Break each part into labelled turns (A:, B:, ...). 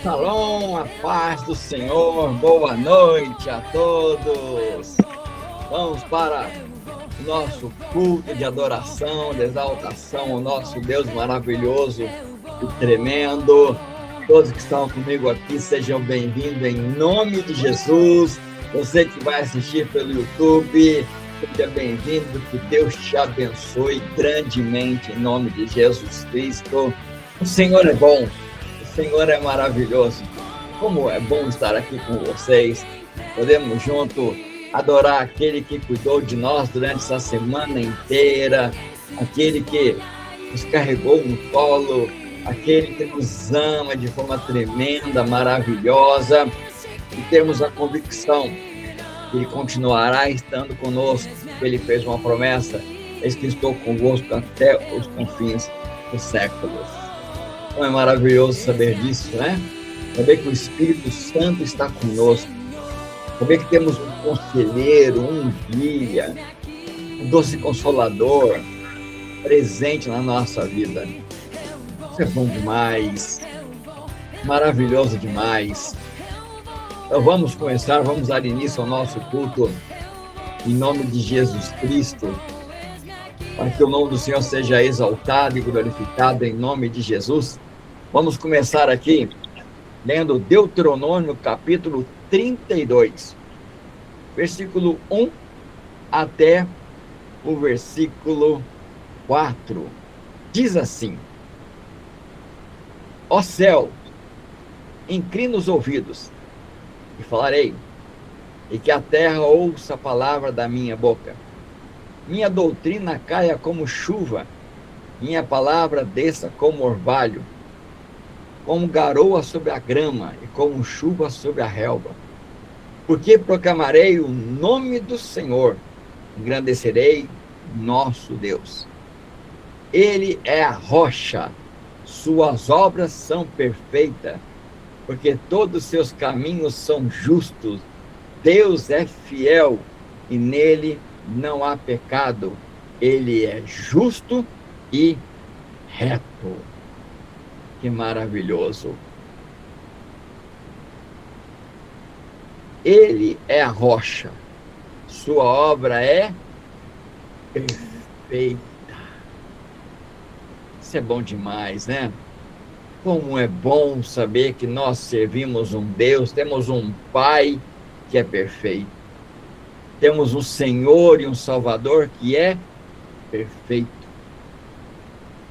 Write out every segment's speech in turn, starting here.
A: Shalom, a paz do Senhor, boa noite a todos. Vamos para o nosso culto de adoração, de exaltação ao nosso Deus maravilhoso e tremendo. Todos que estão comigo aqui, sejam bem-vindos em nome de Jesus. Você que vai assistir pelo YouTube, seja bem-vindo, que Deus te abençoe grandemente em nome de Jesus Cristo. O Senhor é bom. O Senhor é maravilhoso. Como é bom estar aqui com vocês. Podemos junto adorar aquele que cuidou de nós durante essa semana inteira, aquele que nos carregou no colo, aquele que nos ama de forma tremenda, maravilhosa, e temos a convicção que Ele continuará estando conosco. Ele fez uma promessa: eis que estou convosco até os confins dos séculos. Então é maravilhoso saber disso, né? Saber que o Espírito Santo está conosco. Saber que temos um conselheiro, um guia, um doce consolador presente na nossa vida. Isso é bom demais. Maravilhoso demais. Então vamos começar, vamos dar início ao nosso culto em nome de Jesus Cristo, para que o nome do Senhor seja exaltado e glorificado em nome de Jesus. Vamos começar aqui lendo Deuteronômio capítulo 32, versículo 1 até o versículo 4. Diz assim: Ó céu, inclina os ouvidos e falarei, e que a terra ouça a palavra da minha boca. Minha doutrina caia como chuva, minha palavra desça como orvalho, como garoa sobre a grama e como chuva sobre a relva. Porque proclamarei o nome do Senhor, engrandecerei nosso Deus. Ele é a rocha, suas obras são perfeitas, porque todos os seus caminhos são justos. Deus é fiel e nele não há pecado. Ele é justo e reto. Que maravilhoso. Ele é a rocha. Sua obra é perfeita. Isso é bom demais, né? Como é bom saber que nós servimos um Deus, temos um Pai que é perfeito. Temos um Senhor e um Salvador que é perfeito.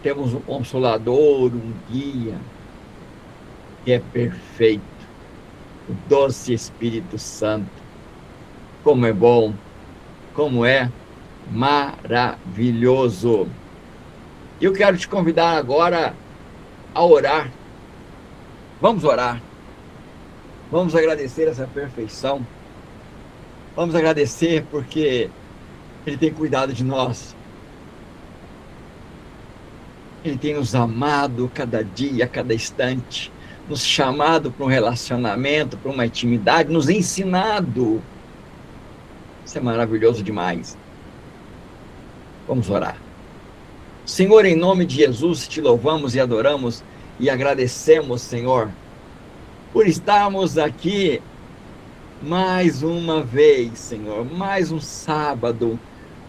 A: Temos um Consolador, um Guia que é perfeito. O doce Espírito Santo. Como é bom, como é maravilhoso. Eu quero te convidar agora a orar. Vamos orar. Vamos agradecer essa perfeição. Vamos agradecer porque Ele tem cuidado de nós. Ele tem nos amado cada dia, cada instante, nos chamado para um relacionamento, para uma intimidade, nos ensinado. Isso é maravilhoso demais. Vamos orar. Senhor, em nome de Jesus, te louvamos e adoramos e agradecemos, Senhor, por estarmos aqui mais uma vez, Senhor, mais um sábado,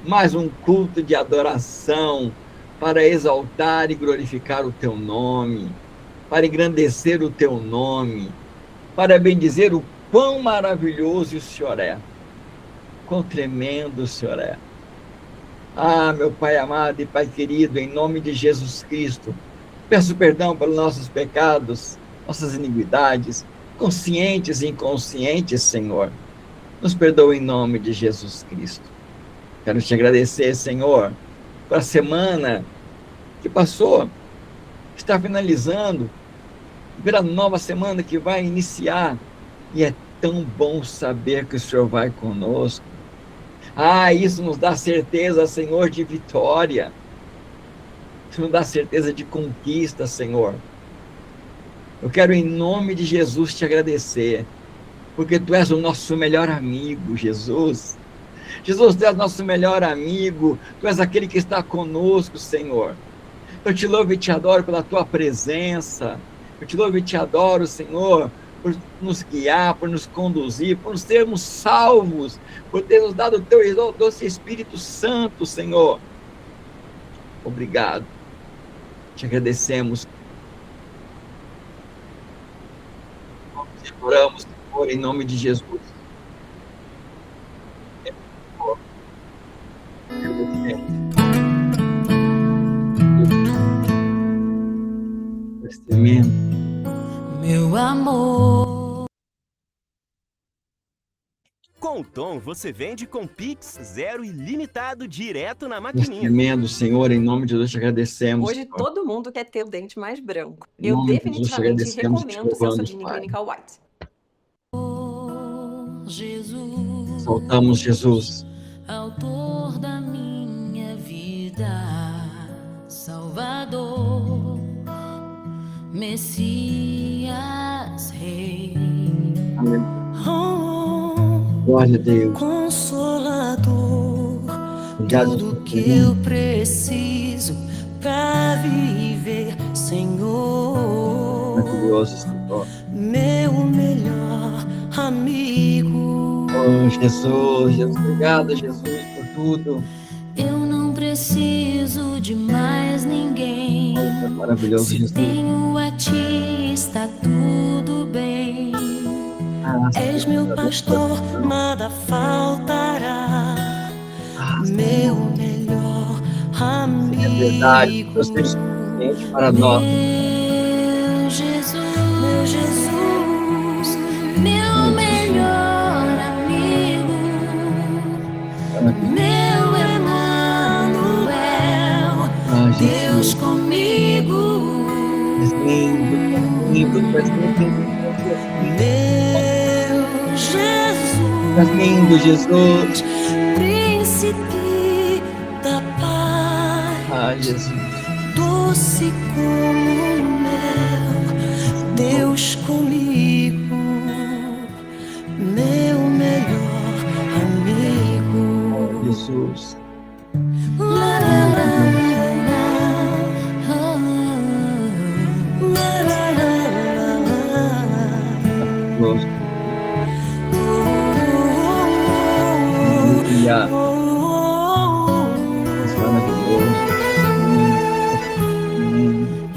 A: mais um culto de adoração, para exaltar e glorificar o teu nome, para engrandecer o teu nome, para bendizer o quão maravilhoso o Senhor é, quão tremendo o Senhor é. Ah, meu Pai amado e Pai querido, em nome de Jesus Cristo, peço perdão pelos nossos pecados, nossas iniquidades, conscientes e inconscientes, Senhor. Nos perdoa em nome de Jesus Cristo. Quero te agradecer, Senhor, para a semana que passou, está finalizando, pela nova semana que vai iniciar, e é tão bom saber que o Senhor vai conosco. Ah, isso nos dá certeza, Senhor, de vitória, isso nos dá certeza de conquista, Senhor. Eu quero em nome de Jesus te agradecer, porque Tu és o nosso melhor amigo, Jesus. Jesus, Tu és nosso melhor amigo, Tu és aquele que está conosco, Senhor. Eu te louvo e te adoro pela Tua presença, Eu te louvo e te adoro, Senhor, por nos guiar, por nos conduzir, por nos termos salvos, por ter nos dado o teu doce Espírito Santo, Senhor. Obrigado. Te agradecemos. Te adoramos, Senhor, em nome de Jesus. Tremendo.
B: Meu amor.
C: Com o Tom, você vende com Pix zero ilimitado direto na maquininha.
A: Tremendo, Senhor, em nome de Jesus te agradecemos.
D: Hoje
A: Senhor.
D: todo mundo quer ter o dente mais branco.
A: Em
D: Eu
A: nome de Jesus te
D: definitivamente
A: agradecemos, te
D: recomendo o
A: louvamos,
D: Sensodyne
A: Pai.
D: Clinical White.
B: Jesus,
A: Soltamos Jesus.
B: autor da minha vida, Salvador, Messias, Rei.
A: Amém.
B: Oh,
A: Glória a Deus.
B: Consolador,
A: Obrigado,
B: tudo
A: Senhor.
B: que eu preciso pra viver, Senhor.
A: Maravilhoso, Senhor.
B: Meu melhor amigo.
A: Oh, Jesus, Jesus, obrigado, Jesus, por tudo.
B: Eu não preciso de mais ninguém.
A: Oh, maravilhoso,
B: Se
A: Jesus.
B: tenho a ti, está tudo bem. És meu pastor, nada faltará. Meu melhor amigo.
A: É verdade, você é suficiente para nós.
B: Meu Jesus, meu melhor amigo, meu Emanuel, Deus comigo.
A: Lindo,
B: Meu Jesus,
A: lindo, Jesus.
B: Príncipe da paz.
A: Ah, Jesus.
B: Doce como mel, Deus comigo, meu melhor amigo.
A: Jesus.
B: La, la, la, la, la, la, la,
A: Glória.
B: la.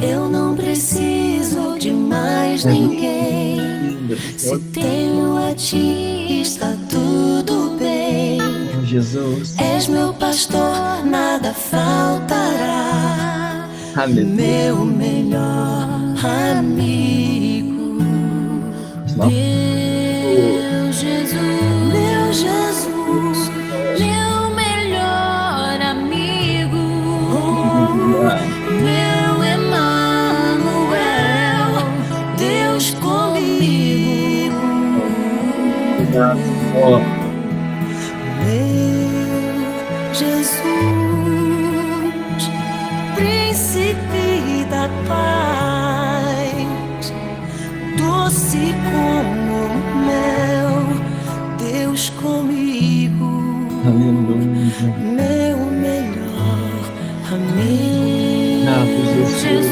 B: Eu não preciso de mais ninguém. Se tenho a ti, está tudo bem.
A: Jesus.
B: És meu pastor, nada faltará. Meu melhor amigo. Meu Jesus, meu Jesus, meu melhor amigo. Meu Emanuel, Deus comigo. Meu Jesus, Príncipe da paz, doce como mel, Deus comigo. Meu melhor amigo. Jesus,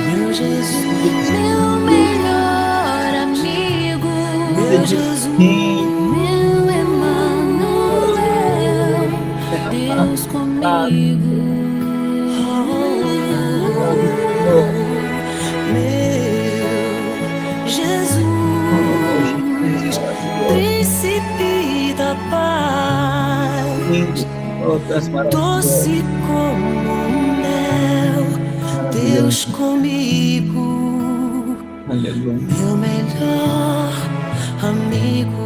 B: meu Jesus, meu melhor amigo. Meu Jesus, meu Emanuel, Deus comigo. Meu Jesus, Príncipe da paz, doce como mel, Deus comigo, meu melhor amigo. Meu melhor amigo.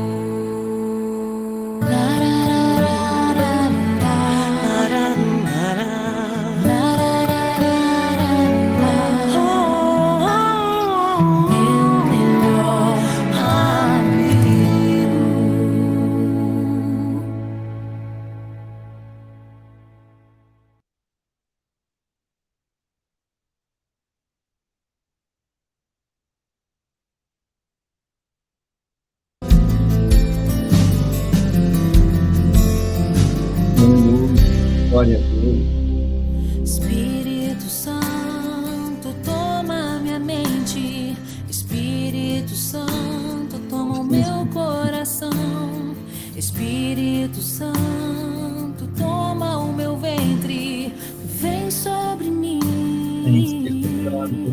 B: Espírito Santo, toma o meu ventre, vem sobre mim.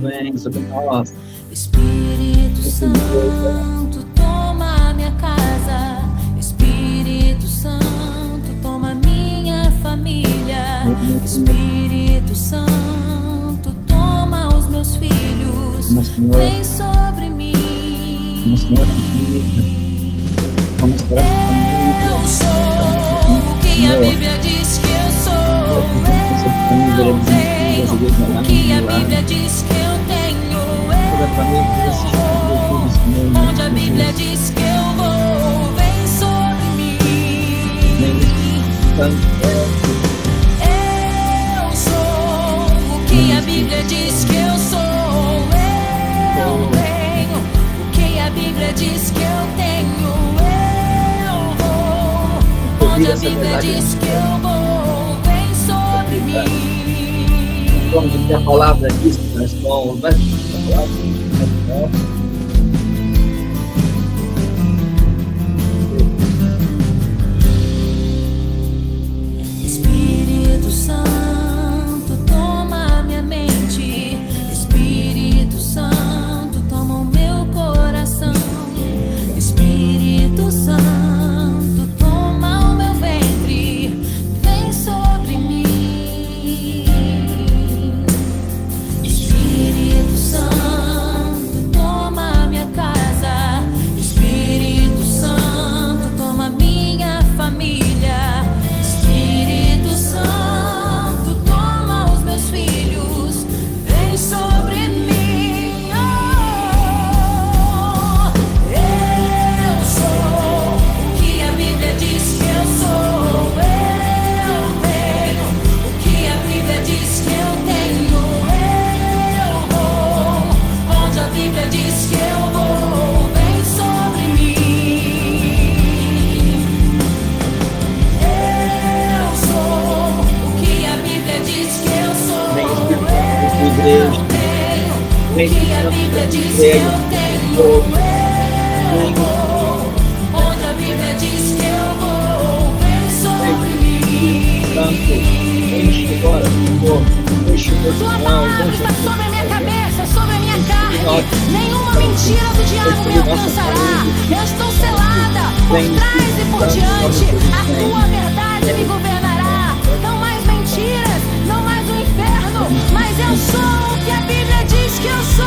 A: Vem sobre nós.
B: Espírito Santo, toma minha casa. Espírito Santo, toma minha família. Espírito Santo, toma os meus filhos, vem sobre mim. Eu sou o que a Bíblia diz que eu sou. Eu tenho o que a Bíblia diz que eu tenho. Eu vou onde a Bíblia diz que eu vou. Vem sobre mim. Eu sou o que a Bíblia diz que eu sou. Eu tenho o que a Bíblia diz que eu tenho. Onde a Bíblia diz que eu vou, vem sobre mim.
A: Vamos ter a palavra disso, nós vamos, mas a palavra
B: Espírito Santo, toma minha mente. Espírito Santo, toma o meu coração. Espírito Santo,
A: vem
B: que a Bíblia diz que eu tenho. Onde a Bíblia diz que eu vou, vem sobre mim.
A: enche agora,
B: Tua palavra está sobre a minha cabeça, sobre a minha carne. Nenhuma mentira do diabo me alcançará. Eu estou selada por trás e por diante. A tua verdade me governará. Não mais mentiras, não mais o inferno, mas eu sou o que a Bíblia diz que eu sou.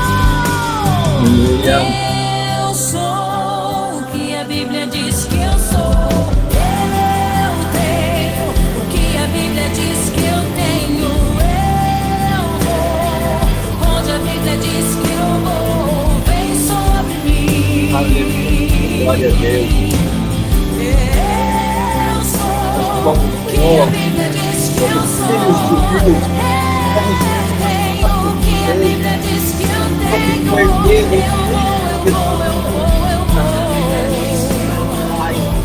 B: Eu sou o que a Bíblia diz que eu sou. Eu tenho o que a Bíblia diz que eu tenho. Eu vou onde a Bíblia diz que eu vou. Vem sobre mim.
A: Aleluia, glória a Deus.
B: Eu sou o que a Bíblia diz que eu sou. Eu tenho o que a Bíblia diz que eu tenho. Eu vou.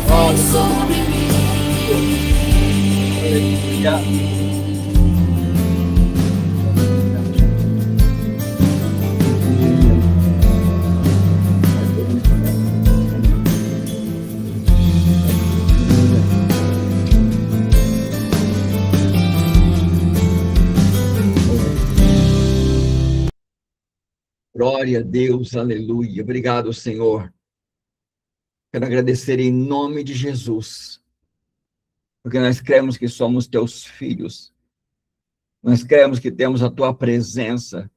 B: Vem sobre mim.
A: Aleluia. Glória a Deus, aleluia. Obrigado, Senhor. Quero agradecer em nome de Jesus, porque nós cremos que somos teus filhos. Nós cremos que temos a tua presença,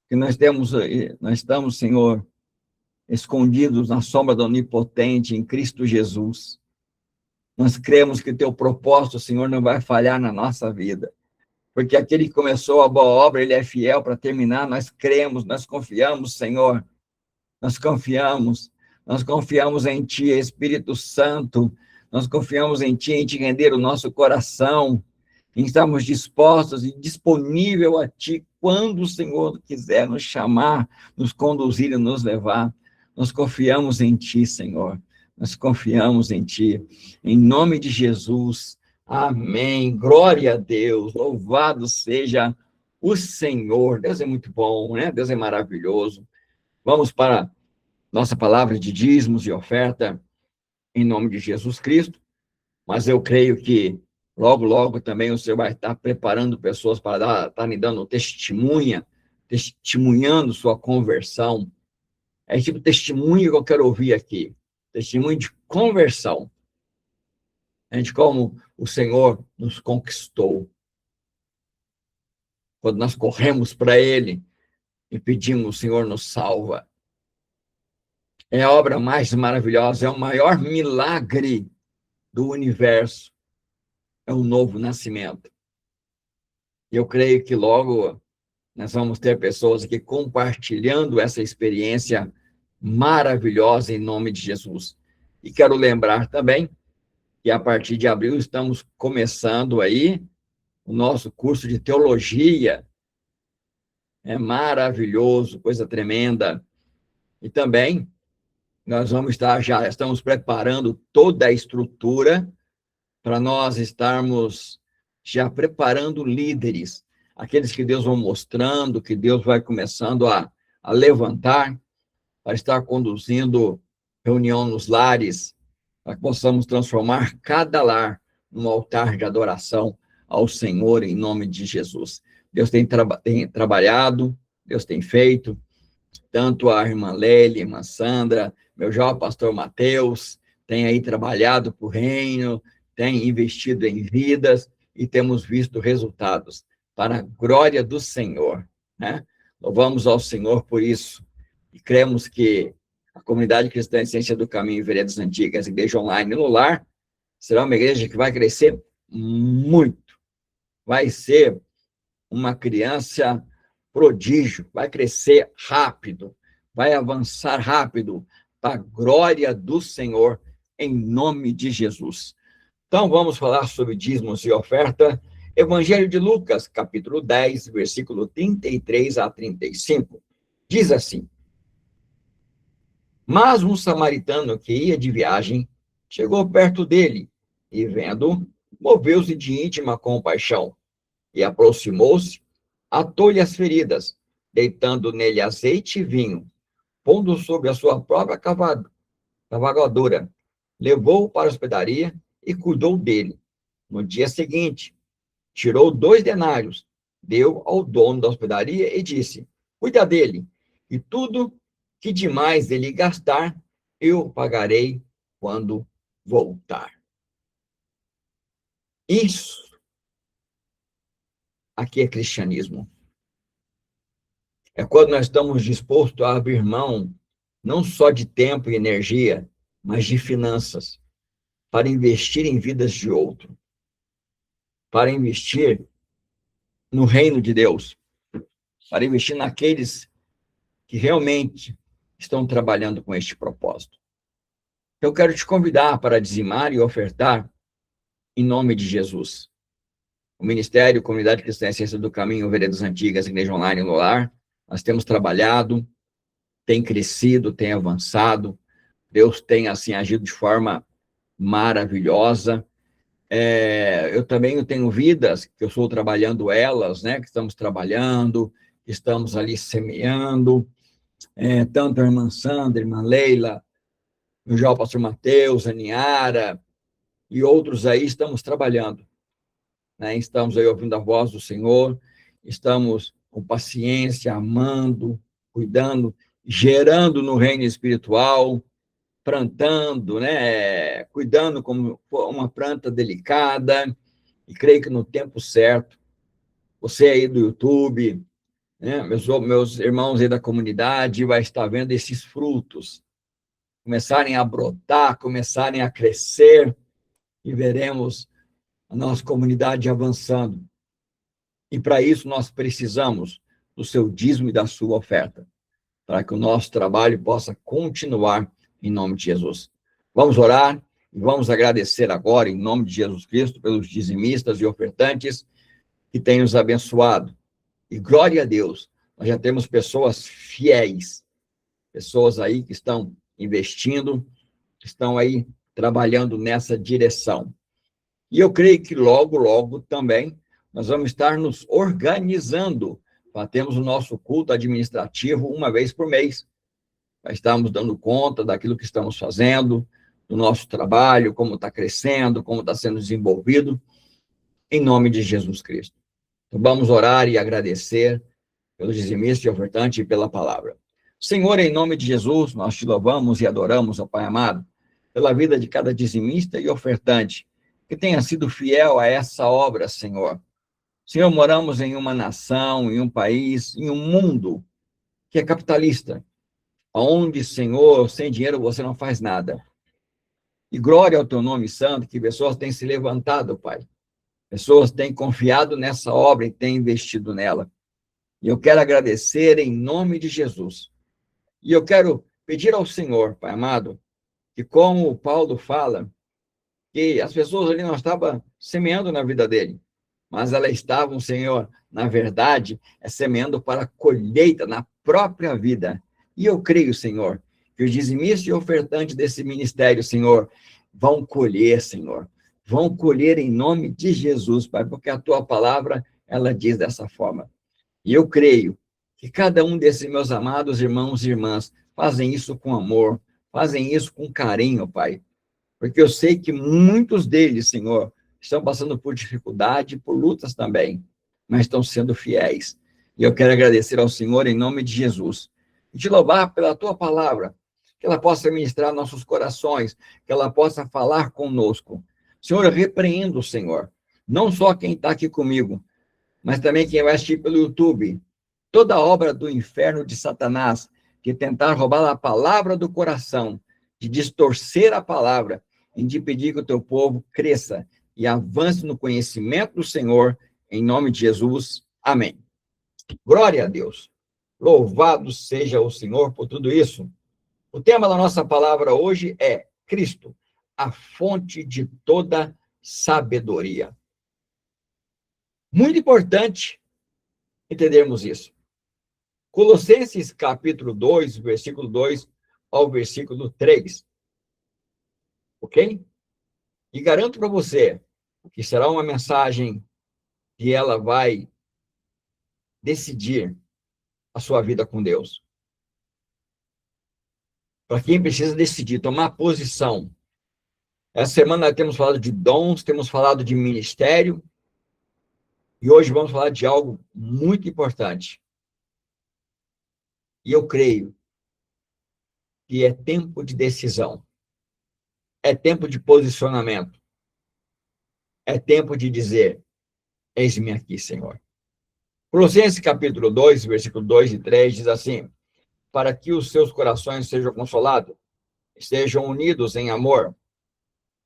A: que nós estamos, Senhor, escondidos na sombra do Onipotente em Cristo Jesus. Nós cremos que teu propósito, Senhor, não vai falhar na nossa vida, porque aquele que começou a boa obra, ele é fiel para terminar. Nós cremos, nós confiamos, Senhor, nós confiamos em Ti, Espírito Santo, nós confiamos em Ti, em Te render o nosso coração, em estarmos dispostos e disponível a Ti, quando o Senhor quiser nos chamar, nos conduzir e nos levar. Nós confiamos em Ti, Senhor, nós confiamos em Ti, em nome de Jesus, amém, glória a Deus, louvado seja o Senhor. Deus é muito bom, né? Deus é maravilhoso. Vamos para nossa palavra de dízimos e oferta, em nome de Jesus Cristo, mas eu creio que logo, logo também o Senhor vai estar preparando pessoas para estar lhe dando testemunhando sua conversão. É esse tipo de testemunho que eu quero ouvir aqui, testemunho de conversão, de como o Senhor nos conquistou. Quando nós corremos para Ele e pedimos, o Senhor nos salva. É a obra mais maravilhosa, é o maior milagre do universo, é o novo nascimento. E eu creio que logo nós vamos ter pessoas aqui compartilhando essa experiência maravilhosa em nome de Jesus. E quero lembrar também que a partir de abril estamos começando aí o nosso curso de teologia. É maravilhoso, coisa tremenda. E também nós já estamos preparando toda a estrutura para nós estarmos já preparando líderes, aqueles que Deus vai mostrando, que Deus vai começando a levantar, para estar conduzindo reunião nos lares, para que possamos transformar cada lar num altar de adoração ao Senhor, em nome de Jesus. Deus tem trabalhado, Deus tem feito, tanto a irmã Lélia, a irmã Sandra, meu jovem pastor Mateus, tem aí trabalhado para o reino, tem investido em vidas, e temos visto resultados, para a glória do Senhor, né? Louvamos ao Senhor por isso, e cremos que a comunidade cristã Essência do Caminho e Veredas Antigas, Igreja Online no Lar, será uma igreja que vai crescer muito, vai ser uma criança prodígio, vai crescer rápido, vai avançar rápido, para a glória do Senhor, em nome de Jesus. Então, vamos falar sobre dízimos e oferta. Evangelho de Lucas, capítulo 10, versículo 33 a 35. Diz assim: Mas um samaritano que ia de viagem chegou perto dele e, vendo, moveu-se de íntima compaixão e aproximou-se, atou-lhe as feridas, deitando nele azeite e vinho, pondo sobre a sua própria cavalgadura, levou-o para a hospedaria e cuidou dele. No dia seguinte, tirou 2 denários, deu ao dono da hospedaria e disse: Cuida dele, e tudo que demais ele gastar, eu pagarei quando voltar. Isso aqui é cristianismo. É quando nós estamos dispostos a abrir mão, não só de tempo e energia, mas de finanças, para investir em vidas de outro, para investir no reino de Deus, para investir naqueles que realmente estão trabalhando com este propósito. Eu quero te convidar para dizimar e ofertar em nome de Jesus. O Ministério Comunidade Cristã Essência do Caminho, Veredas Antigas, Igreja Online no Lar, nós temos trabalhado, tem crescido, tem avançado, Deus tem, assim, agido de forma maravilhosa. Eu também tenho vidas, que eu estou trabalhando elas, né, que estamos trabalhando, estamos ali semeando, tanto a irmã Sandra, a irmã Leila, o jovem pastor Mateus, a Niara, e outros aí, estamos trabalhando, né, estamos aí ouvindo a voz do Senhor, estamos com paciência, amando, cuidando, gerando no reino espiritual, plantando, né, cuidando como uma planta delicada, e creio que no tempo certo, você aí do YouTube, né, meus irmãos aí da comunidade, vai estar vendo esses frutos começarem a brotar, começarem a crescer, e veremos a nossa comunidade avançando. E para isso nós precisamos do seu dízimo e da sua oferta, para que o nosso trabalho possa continuar em nome de Jesus. Vamos orar e vamos agradecer agora, em nome de Jesus Cristo, pelos dizimistas e ofertantes que têm nos abençoado. E glória a Deus, nós já temos pessoas fiéis, pessoas aí que estão investindo, que estão aí trabalhando nessa direção. E eu creio que logo, logo também nós vamos estar nos organizando para termos o nosso culto administrativo uma vez por mês. Nós estamos dando conta daquilo que estamos fazendo, do nosso trabalho, como está crescendo, como está sendo desenvolvido, em nome de Jesus Cristo. Então, vamos orar e agradecer pelo dizimista e ofertante e pela palavra. Senhor, em nome de Jesus, nós te louvamos e adoramos, ó Pai amado, pela vida de cada dizimista e ofertante, que tenha sido fiel a essa obra, Senhor. Senhor, moramos em uma nação, em um país, em um mundo que é capitalista, onde, Senhor, sem dinheiro você não faz nada. E glória ao teu nome santo, que pessoas têm se levantado, Pai. Pessoas têm confiado nessa obra e têm investido nela. E eu quero agradecer em nome de Jesus. E eu quero pedir ao Senhor, Pai amado, que como o Paulo fala, que as pessoas ali não estavam semeando na vida dele, mas elas estavam, Senhor, na verdade, semeando para a colheita na própria vida. E eu creio, Senhor, que os dizimistas e ofertantes desse ministério, Senhor, vão colher, Senhor. Vão colher em nome de Jesus, Pai, porque a tua palavra, ela diz dessa forma. E eu creio que cada um desses meus amados irmãos e irmãs fazem isso com amor, fazem isso com carinho, Pai. Porque eu sei que muitos deles, Senhor, estão passando por dificuldade, por lutas também, mas estão sendo fiéis. E eu quero agradecer ao Senhor em nome de Jesus. E te louvar pela tua palavra, que ela possa ministrar nossos corações, que ela possa falar conosco. Senhor, eu repreendo, Senhor, não só quem está aqui comigo, mas também quem vai assistir pelo YouTube, toda obra do inferno de Satanás, de tentar roubar a palavra do coração, de distorcer a palavra, e de pedir que o teu povo cresça e avance no conhecimento do Senhor, em nome de Jesus. Amém. Glória a Deus. Louvado seja o Senhor por tudo isso. O tema da nossa palavra hoje é Cristo, a fonte de toda sabedoria. Muito importante entendermos isso. Colossenses capítulo 2, versículo 2 ao versículo 3. Ok? E garanto para você que será uma mensagem que ela vai decidir a sua vida com Deus. Para quem precisa decidir, tomar posição. Essa semana nós temos falado de dons, temos falado de ministério, e hoje vamos falar de algo muito importante. E eu creio que é tempo de decisão. É tempo de posicionamento. É tempo de dizer, eis-me aqui, Senhor. Colossenses capítulo 2, versículo 2 e 3 diz assim: para que os seus corações sejam consolados, estejam unidos em amor,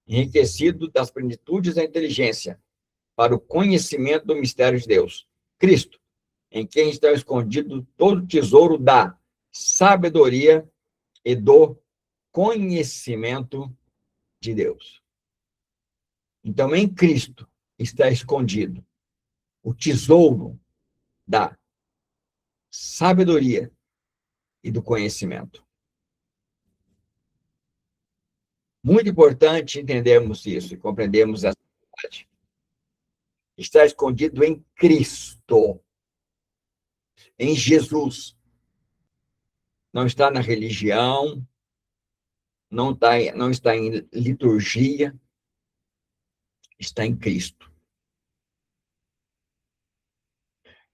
A: enriquecidos das plenitudes da inteligência, para o conhecimento do mistério de Deus, Cristo, em quem está escondido todo o tesouro da sabedoria e do conhecimento de Deus. Então, em Cristo está escondido o tesouro da sabedoria e do conhecimento. Muito importante entendermos isso e compreendermos essa verdade. Está escondido em Cristo, em Jesus. Não está na religião, não está em liturgia, está em Cristo.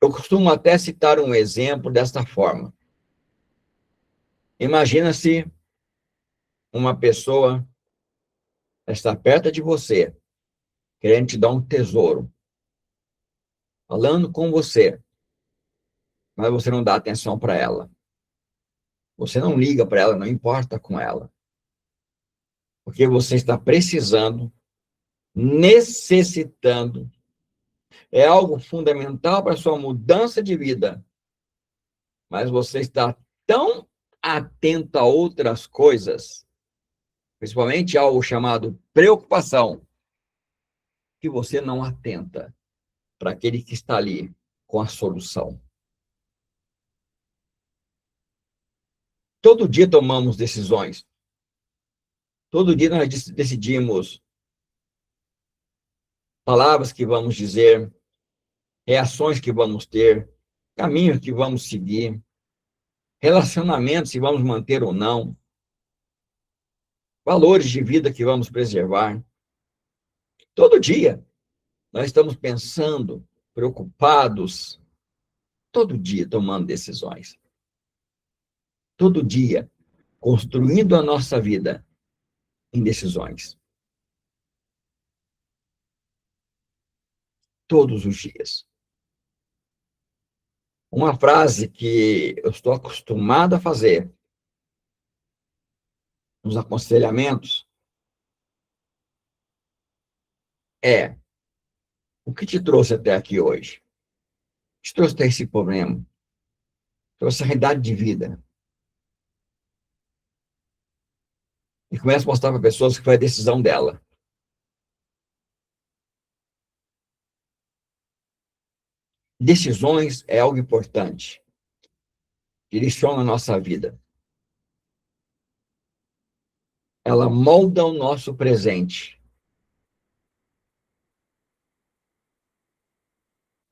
A: Eu costumo até citar um exemplo desta forma. Imagina-se uma pessoa está perto de você, querendo te dar um tesouro, falando com você, mas você não dá atenção para ela. Você não liga para ela, não importa com ela. Porque você está precisando, necessitando, é algo fundamental para a sua mudança de vida, mas você está tão atento a outras coisas, principalmente ao chamado preocupação, que você não atenta para aquele que está ali com a solução. Todo dia tomamos decisões. Todo dia nós decidimos palavras que vamos dizer, reações que vamos ter, caminhos que vamos seguir, relacionamentos se vamos manter ou não. valores de vida que vamos preservar. Todo dia nós estamos pensando, preocupados, todo dia tomando decisões. Todo dia construindo a nossa vida em decisões. Todos os dias. Uma frase que eu estou acostumado a fazer nos aconselhamentos é: o que te trouxe até aqui hoje? Te trouxe até esse problema? Trouxe essa realidade de vida? E começa a mostrar para pessoas que foi a decisão dela. Decisões é algo importante. Direciona a nossa vida. Ela molda o nosso presente.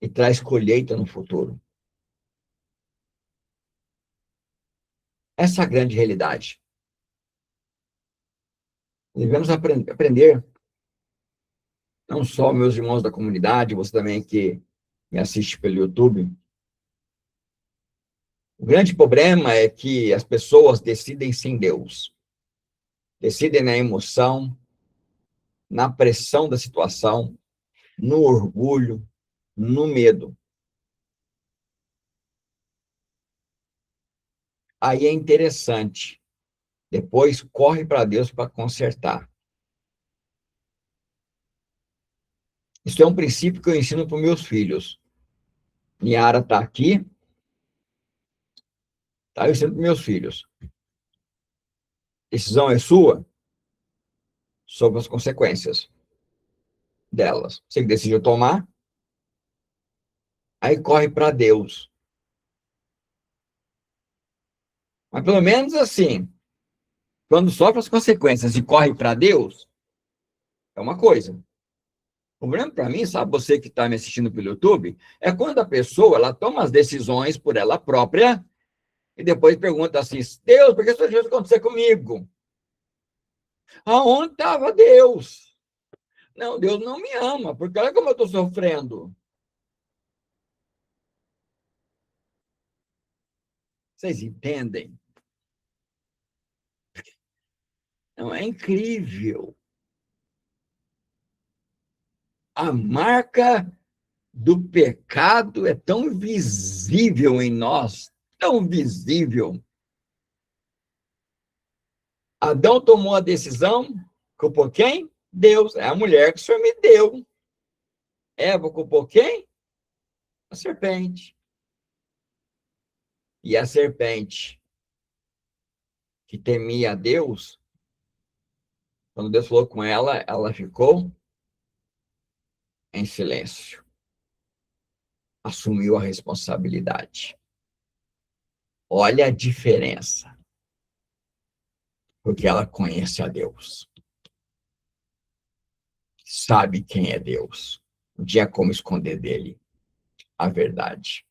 A: E traz colheita no futuro. Essa é a grande realidade. Devemos aprender, não só meus irmãos da comunidade, você também que me assiste pelo YouTube. O grande problema é que as pessoas decidem sem Deus. Decidem na emoção, na pressão da situação, no orgulho, no medo. Aí é interessante. Depois corre para Deus para consertar. Isso é um princípio que eu ensino para os meus filhos. Niara está aqui. Tá? Eu ensino para os meus filhos. Decisão é sua sobre as consequências delas. Você que decidiu tomar, aí corre para Deus. Mas pelo menos assim, quando sofre as consequências e corre para Deus, é uma coisa. O problema para mim, sabe, você que está me assistindo pelo YouTube, é quando a pessoa ela toma as decisões por ela própria e depois pergunta assim: Deus, por que isso deixou acontecer comigo? Aonde estava Deus? Não, Deus não me ama, porque olha como eu estou sofrendo. Vocês entendem? Não, é incrível. A marca do pecado é tão visível em nós, tão visível. Adão tomou a decisão, culpou quem? Deus. É a mulher que o Senhor me deu. Eva culpou quem? A serpente. E a serpente, que temia a Deus, quando Deus falou com ela, ela ficou em silêncio. Assumiu a responsabilidade. Olha a diferença. Porque ela conhece a Deus. Sabe quem é Deus. Não tinha como esconder dele a verdade.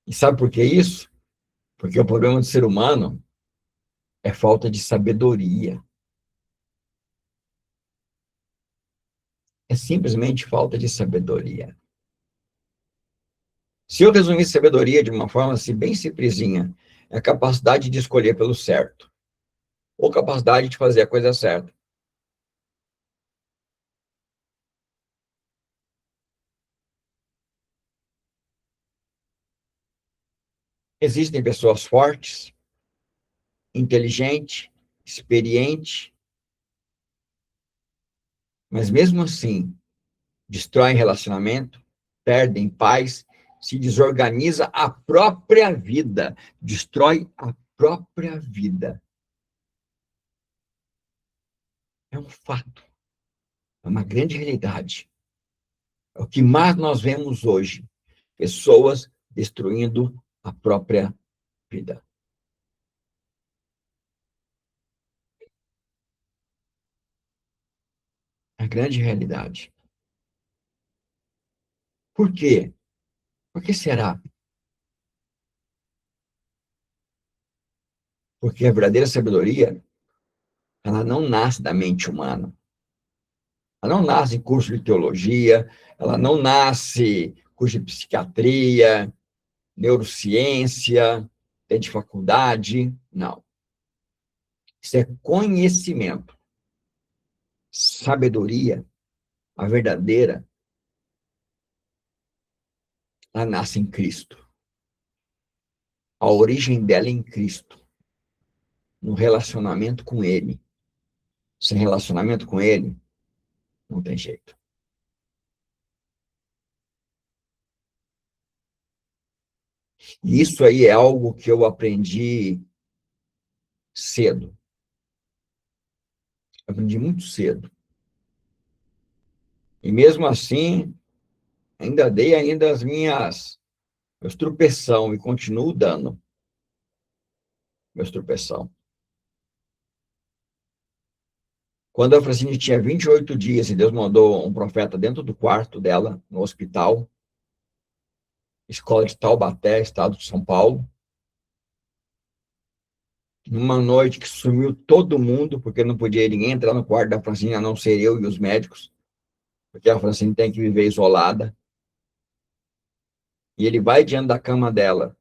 A: E sabe por que isso? Porque o problema do ser humano é falta de sabedoria. É simplesmente falta de sabedoria. Se eu resumir sabedoria de uma forma assim, bem simplesinha, é a capacidade de escolher pelo certo, ou capacidade de fazer a coisa certa. Existem pessoas fortes, inteligentes, experientes, mas mesmo assim, destroem relacionamento, perdem paz, se desorganiza a própria vida, destrói a própria vida. É um fato, é uma grande realidade. É o que mais nós vemos hoje, pessoas destruindo a própria vida. É a grande realidade. Por quê? Por que será? Porque a verdadeira sabedoria, ela não nasce da mente humana. Ela não nasce em curso de teologia, ela não nasce em curso de psiquiatria, neurociência, de faculdade, não. Isso é conhecimento. Sabedoria, a verdadeira, ela nasce em Cristo. A origem dela é em Cristo, no relacionamento com Ele. Sem relacionamento com Ele, não tem jeito. E isso aí é algo que eu aprendi cedo. Aprendi muito cedo. E mesmo assim, ainda dei as meus tropeção e continuo dando meus tropeção. Quando a Francine tinha 28 dias e Deus mandou um profeta dentro do quarto dela, no hospital, escola de Taubaté, estado de São Paulo, numa noite que sumiu todo mundo, porque não podia ninguém entrar no quarto da Francine, a não ser eu e os médicos, porque a Francine tem que viver isolada. E ele vai diante da cama dela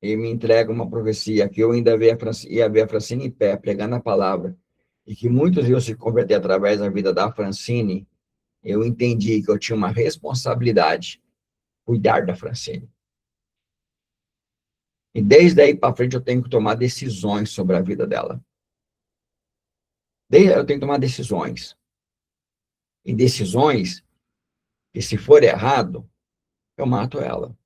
A: e me entrega uma profecia que eu ainda ia ver a Francine em pé, pregando a palavra, e que muitos iam se converter através da vida da Francine. Eu entendi que eu tinha uma responsabilidade, cuidar da Francine. E desde aí para frente eu tenho que tomar decisões sobre a vida dela. Eu tenho que tomar decisões. E decisões que, se for errado, eu mato ela.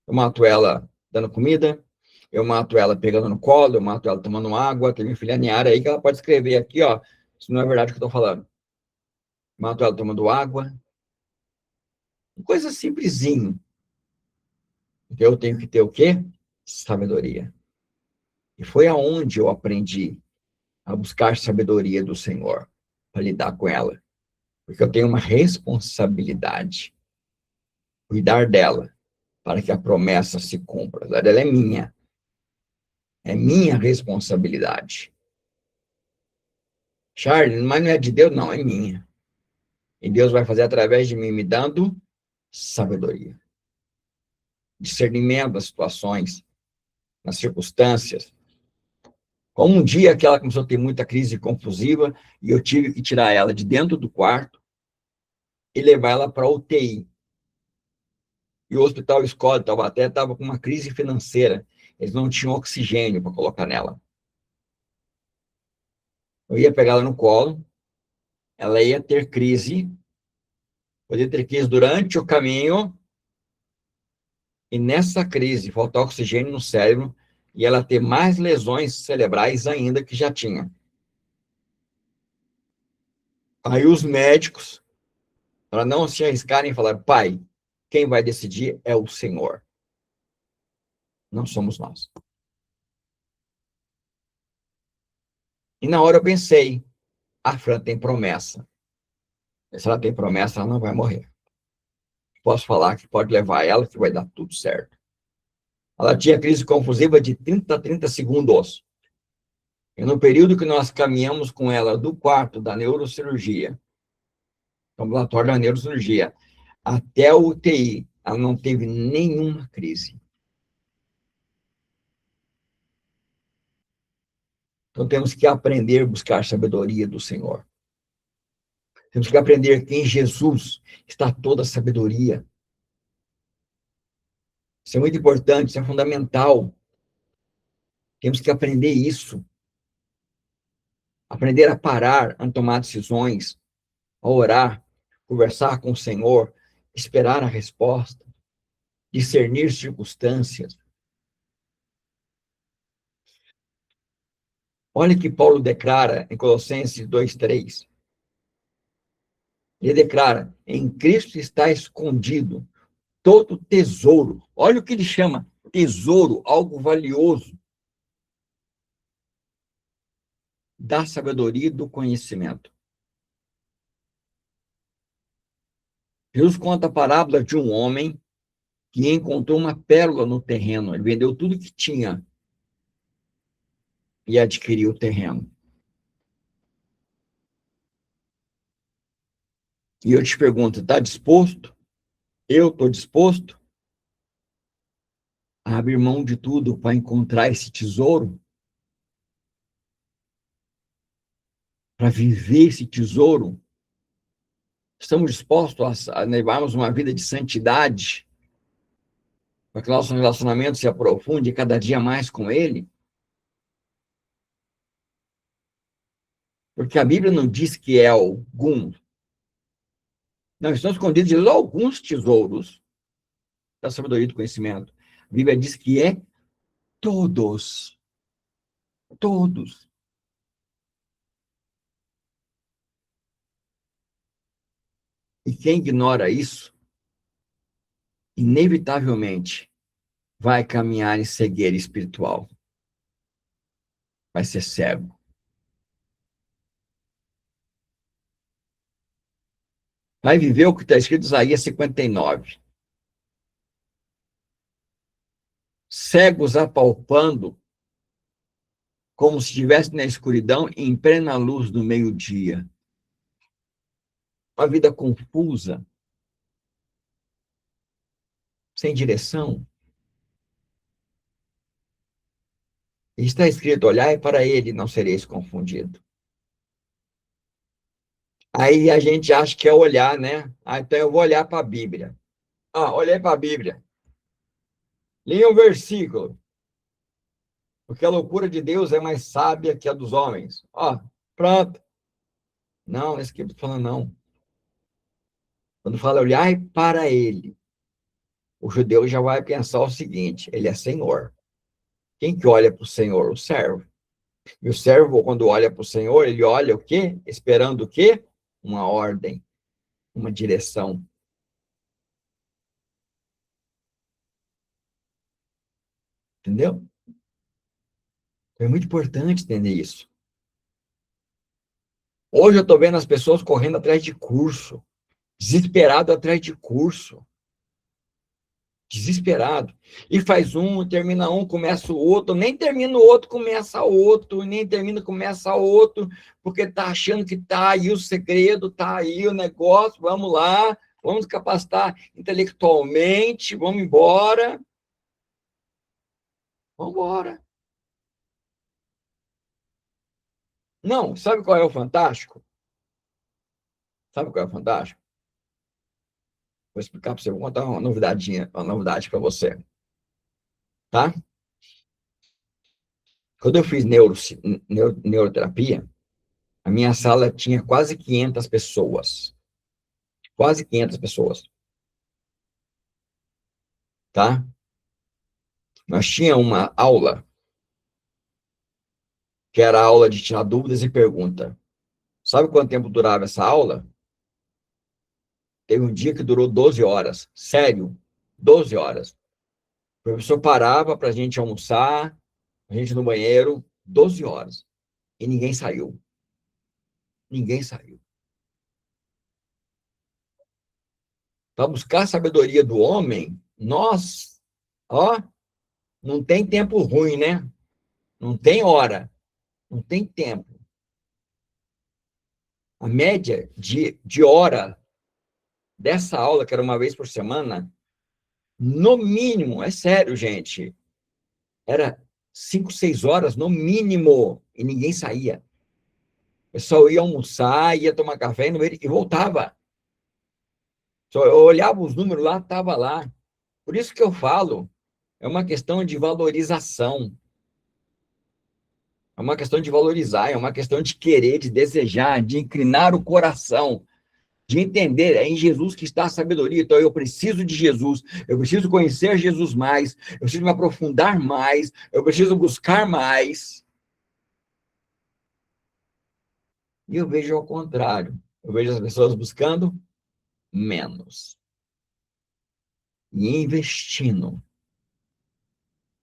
A: Eu mato ela dando comida, eu mato ela pegando no colo, eu mato ela tomando água. Tem minha filha Niara aí que ela pode escrever aqui, ó, se não é verdade o que eu estou falando. Mato ela tomando água. Coisa simplesinho. Então, eu tenho que ter o quê? Sabedoria. E foi aonde eu aprendi a buscar sabedoria do Senhor para lidar com ela. Porque eu tenho uma responsabilidade. Cuidar dela para que a promessa se cumpra. Ela é minha. É minha responsabilidade. Charles, mas não é de Deus? Não, é minha. E Deus vai fazer através de mim, me dando sabedoria. Discernimento das situações, nas circunstâncias. Como um dia que ela começou a ter muita crise confusiva e eu tive que tirar ela de dentro do quarto e levar ela para a UTI. E o Hospital Escola de Taubaté estava com uma crise financeira. Eles não tinham oxigênio para colocar nela. Eu ia pegar ela no colo, ela ia ter crise, podia ter crise durante o caminho, e nessa crise faltar oxigênio no cérebro, e ela ter mais lesões cerebrais ainda que já tinha. Aí os médicos, para não se arriscarem, falaram: pai, quem vai decidir é o Senhor. Não somos nós. E na hora eu pensei, a Fran tem promessa. Se ela tem promessa, ela não vai morrer. Posso falar que pode levar ela, que vai dar tudo certo. Ela tinha crise confusiva de 30 a 30 segundos. E no período que nós caminhamos com ela do quarto da neurocirurgia, do ambulatório da neurocirurgia, até a UTI, ela não teve nenhuma crise. Então temos que aprender a buscar sabedoria do Senhor. Temos que aprender que em Jesus está toda a sabedoria. Isso é muito importante, isso é fundamental. Temos que aprender isso. Aprender a parar, a tomar decisões, a orar, conversar com o Senhor, esperar a resposta, discernir circunstâncias. Olha o que Paulo declara em Colossenses 2:3. Ele declara: em Cristo está escondido todo tesouro. Olha o que ele chama tesouro, algo valioso, da sabedoria e do conhecimento. Jesus conta a parábola de um homem que encontrou uma pérola no terreno. Ele vendeu tudo que tinha e adquiriu o terreno. E eu te pergunto, está disposto? Eu estou disposto a abrir mão de tudo para encontrar esse tesouro? Para viver esse tesouro? Estamos dispostos a levarmos uma vida de santidade para que nosso relacionamento se aprofunde cada dia mais com Ele? Porque a Bíblia não diz que é algum. Não, estão escondidos de alguns tesouros da sabedoria e do conhecimento. A Bíblia diz que é todos. Todos. E quem ignora isso, inevitavelmente, vai caminhar em cegueira espiritual. Vai ser cego. Vai viver o que está escrito em Isaías 59. Cegos apalpando, como se estivesse na escuridão, em plena luz do meio-dia. Uma vida confusa, sem direção. Está escrito, olhai para ele, não sereis confundido. Aí a gente acha que é olhar, né? Então eu vou olhar para a Bíblia. Olhei para a Bíblia. Li um versículo. Porque a loucura de Deus é mais sábia que a dos homens. Pronto. Não, esse que eu estou falando, não. Quando fala olhai para ele, o judeu já vai pensar o seguinte, ele é Senhor. Quem que olha para o Senhor? O servo. E o servo, quando olha para o Senhor, ele olha o quê? Esperando o quê? Uma ordem, uma direção. Entendeu? É muito importante entender isso. Hoje eu estou vendo as pessoas correndo atrás de curso, desesperado atrás de curso. Desesperado. E faz um, termina um, começa o outro, nem termina o outro, começa outro, nem termina, começa outro, porque está achando que está aí o segredo, está aí o negócio, vamos lá, vamos capacitar intelectualmente, vamos embora. Vamos embora. Não, sabe qual é o fantástico? Sabe qual é o fantástico? Vou explicar para você, vou contar uma novidade para você. Tá? Quando eu fiz neuroterapia, a minha sala tinha quase 500 pessoas. Quase 500 pessoas. Tá? Nós tinha uma aula, que era a aula de tirar dúvidas e pergunta. Sabe quanto tempo durava essa aula? Teve um dia que durou 12 horas. Sério, 12 horas. O professor parava para a gente almoçar, a gente no banheiro, 12 horas. E ninguém saiu. Ninguém saiu. Para buscar a sabedoria do homem, nós, não tem tempo ruim, né? Não tem hora. Não tem tempo. A média de hora dessa aula, que era uma vez por semana, no mínimo, é sério, gente, era 5, 6 horas, no mínimo, e ninguém saía. O pessoal ia almoçar, ia tomar café e voltava. Só eu olhava os números lá, estava lá. Por isso que eu falo, é uma questão de valorização. É uma questão de valorizar, é uma questão de querer, de desejar, de inclinar o coração, de entender, é em Jesus que está a sabedoria. Então, eu preciso de Jesus, eu preciso conhecer Jesus mais, eu preciso me aprofundar mais, eu preciso buscar mais. E eu vejo ao contrário. Eu vejo as pessoas buscando menos. E investindo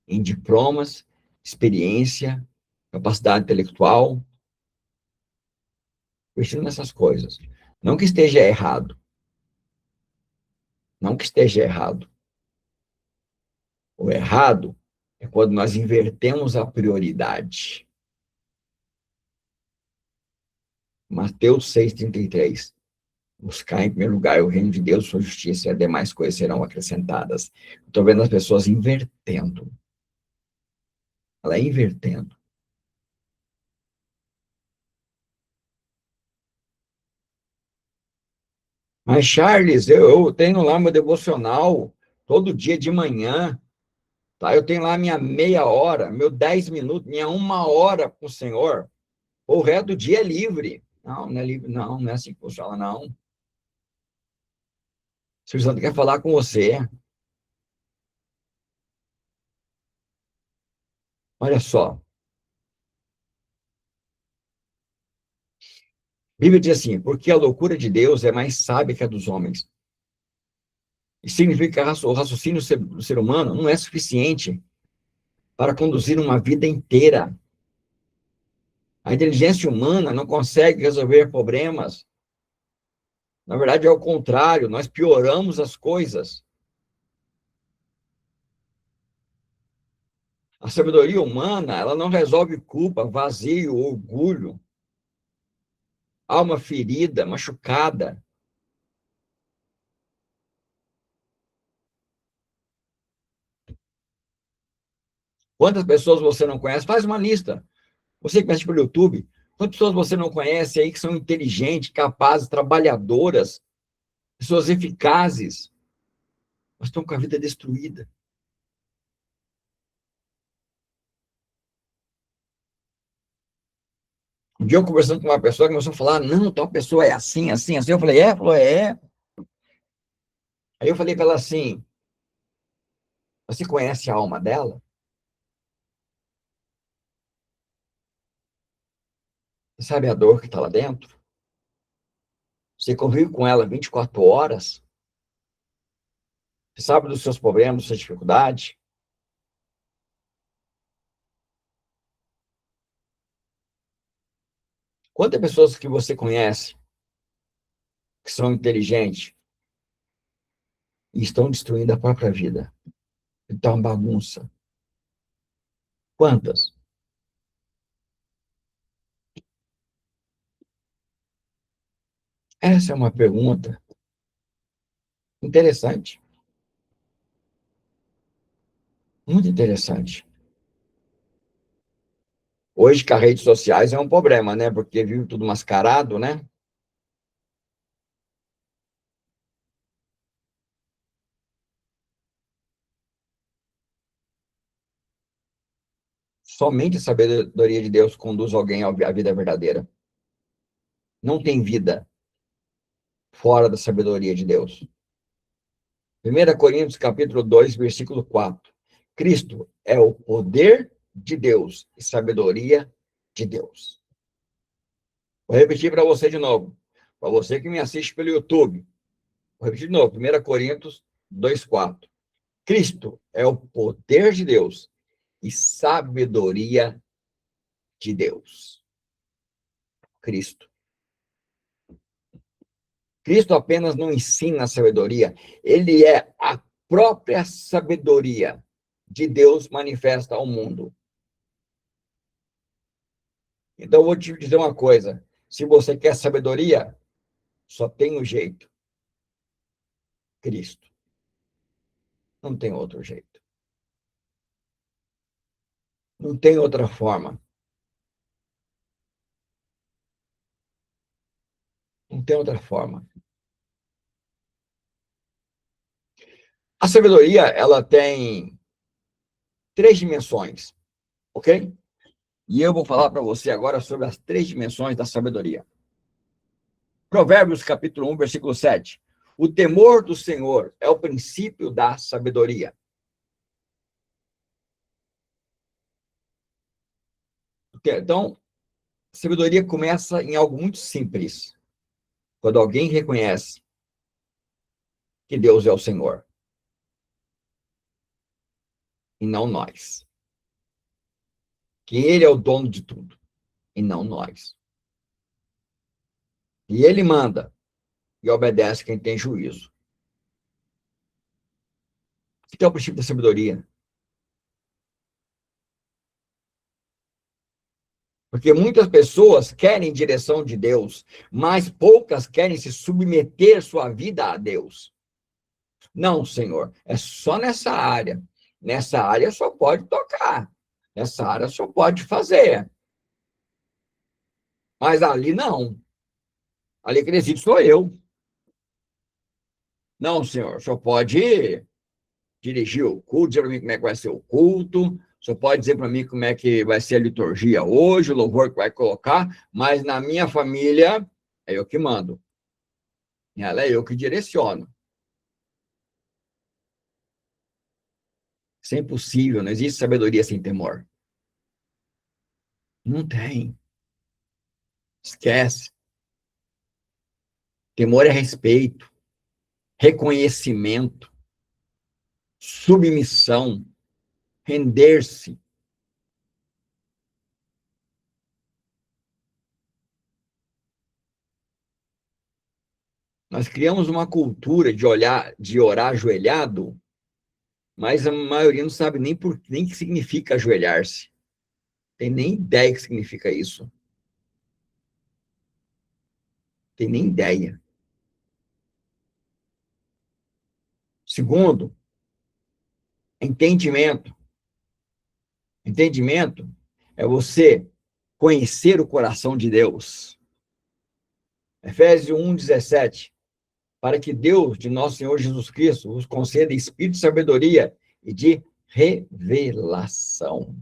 A: em diplomas, experiência, capacidade intelectual, investindo nessas coisas. Não que esteja errado. Não que esteja errado. O errado é quando nós invertemos a prioridade. Mateus 6,33. Buscar em primeiro lugar o reino de Deus, sua justiça, e as demais coisas serão acrescentadas. Estou vendo as pessoas invertendo. Ela invertendo. Mas, Charles, eu tenho lá meu devocional todo dia de manhã, tá? Eu tenho lá minha meia hora, meu 10 minutos, minha 1 hora com o Senhor. O resto do dia é livre. Não, não é livre, não, não é assim que funciona, não. O Espírito Santo quer falar com você. Olha só. A Bíblia diz assim, porque a loucura de Deus é mais sábia que a dos homens. E significa que o raciocínio do ser humano não é suficiente para conduzir uma vida inteira. A inteligência humana não consegue resolver problemas. Na verdade, é o contrário, nós pioramos as coisas. A sabedoria humana, ela não resolve culpa, vazio, orgulho, alma ferida, machucada. Quantas pessoas você não conhece? Faz uma lista. Você que mexe pelo YouTube, quantas pessoas você não conhece aí que são inteligentes, capazes, trabalhadoras, pessoas eficazes, mas estão com a vida destruída? Um dia eu conversando com uma pessoa, começou a falar, não, tal pessoa é assim, assim, assim. Eu falei, é? Falou, é. Aí eu falei para ela assim, você conhece a alma dela? Você sabe a dor que está lá dentro? Você convive com ela 24 horas? Você sabe dos seus problemas, das suas dificuldades? Quantas pessoas que você conhece que são inteligentes e estão destruindo a própria vida? Então, uma bagunça. Quantas? Essa é uma pergunta interessante. Muito interessante. Hoje, com as redes sociais é um problema, né? Porque vive tudo mascarado, né? Somente a sabedoria de Deus conduz alguém à vida verdadeira. Não tem vida fora da sabedoria de Deus. 1 Coríntios, capítulo 2, versículo 4. Cristo é o poder de Deus e sabedoria de Deus. Vou repetir para você de novo. Para você que me assiste pelo YouTube. Vou repetir de novo. 1 Coríntios 2, 4. Cristo é o poder de Deus e sabedoria de Deus. Cristo. Cristo apenas não ensina a sabedoria, ele é a própria sabedoria de Deus manifesta ao mundo. Então, eu vou te dizer uma coisa: se você quer sabedoria, só tem um jeito: Cristo. Não tem outro jeito. Não tem outra forma. Não tem outra forma. A sabedoria, ela tem 3 dimensões, ok? E eu vou falar para você agora sobre as 3 dimensões da sabedoria. Provérbios, capítulo 1, versículo 7. O temor do Senhor é o princípio da sabedoria. Então, a sabedoria começa em algo muito simples. Quando alguém reconhece que Deus é o Senhor. E não nós. Que Ele é o dono de tudo. E não nós. E Ele manda e obedece quem tem juízo. O que é o princípio da sabedoria? Porque muitas pessoas querem direção de Deus, mas poucas querem se submeter sua vida a Deus. Não, Senhor, é só nessa área. Nessa área só pode tocar. Nessa área só pode fazer. Mas ali não. Ali que decide sou eu. Não, Senhor, só pode dirigir o culto, dizer para mim como é que vai ser o culto, só pode dizer para mim como é que vai ser a liturgia hoje, o louvor que vai colocar, mas na minha família é eu que mando. Ela é eu que direciono. Isso é impossível, não existe sabedoria sem temor. Não tem. Esquece. Temor é respeito, reconhecimento, submissão, render-se. Nós criamos uma cultura de orar ajoelhado, mas a maioria não sabe nem o que significa ajoelhar-se. Tem nem ideia o que significa isso. Tem nem ideia. Segundo, entendimento. Entendimento é você conhecer o coração de Deus. Efésios 1:17. Para que Deus, de nosso Senhor Jesus Cristo, vos conceda espírito de sabedoria e de revelação.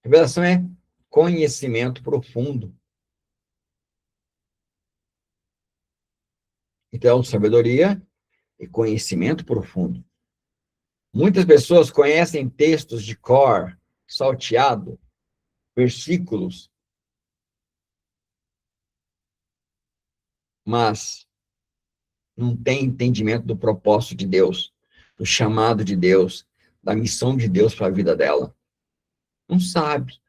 A: Revelação é conhecimento profundo. Então, sabedoria e conhecimento profundo. Muitas pessoas conhecem textos de cor, salteado, versículos, mas não tem entendimento do propósito de Deus, do chamado de Deus, da missão de Deus para a vida dela. Não sabe.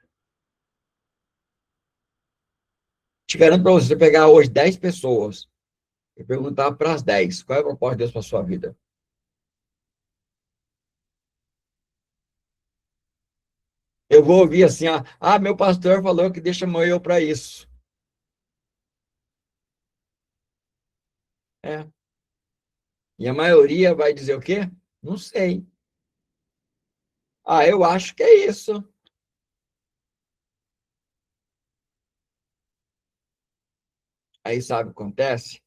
A: Te garanto para você pegar hoje 10 pessoas e perguntar para as 10 qual é o propósito de Deus para a sua vida. Eu vou ouvir assim, meu pastor falou que deixa eu para isso. É. E a maioria vai dizer o quê? Não sei. Eu acho que é isso. Aí sabe o que acontece?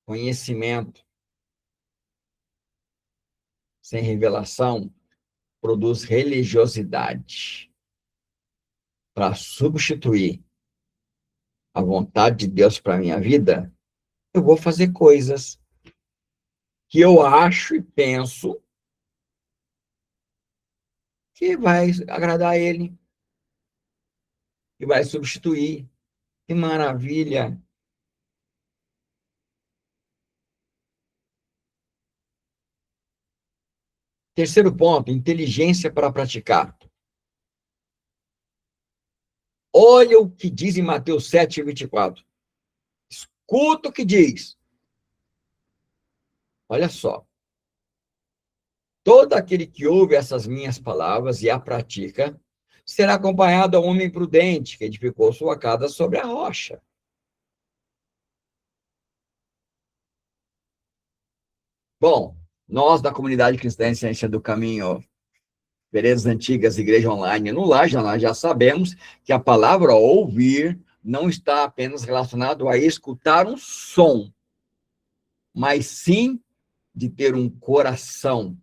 A: Conhecimento sem revelação produz religiosidade para substituir a vontade de Deus para a minha vida. Eu vou fazer coisas que eu acho e penso que vai agradar a ele, que vai substituir. Que maravilha! Terceiro ponto, inteligência para praticar. Olha o que diz em Mateus 7:24. Escuta o que diz. Olha só. Todo aquele que ouve essas minhas palavras e a pratica, será acompanhado ao homem prudente, que edificou sua casa sobre a rocha. Bom, nós da comunidade cristã em Ciência do Caminho, Veredas Antigas, Igreja Online, no Laje, nós já sabemos que a palavra ouvir não está apenas relacionado a escutar um som, mas sim de ter um coração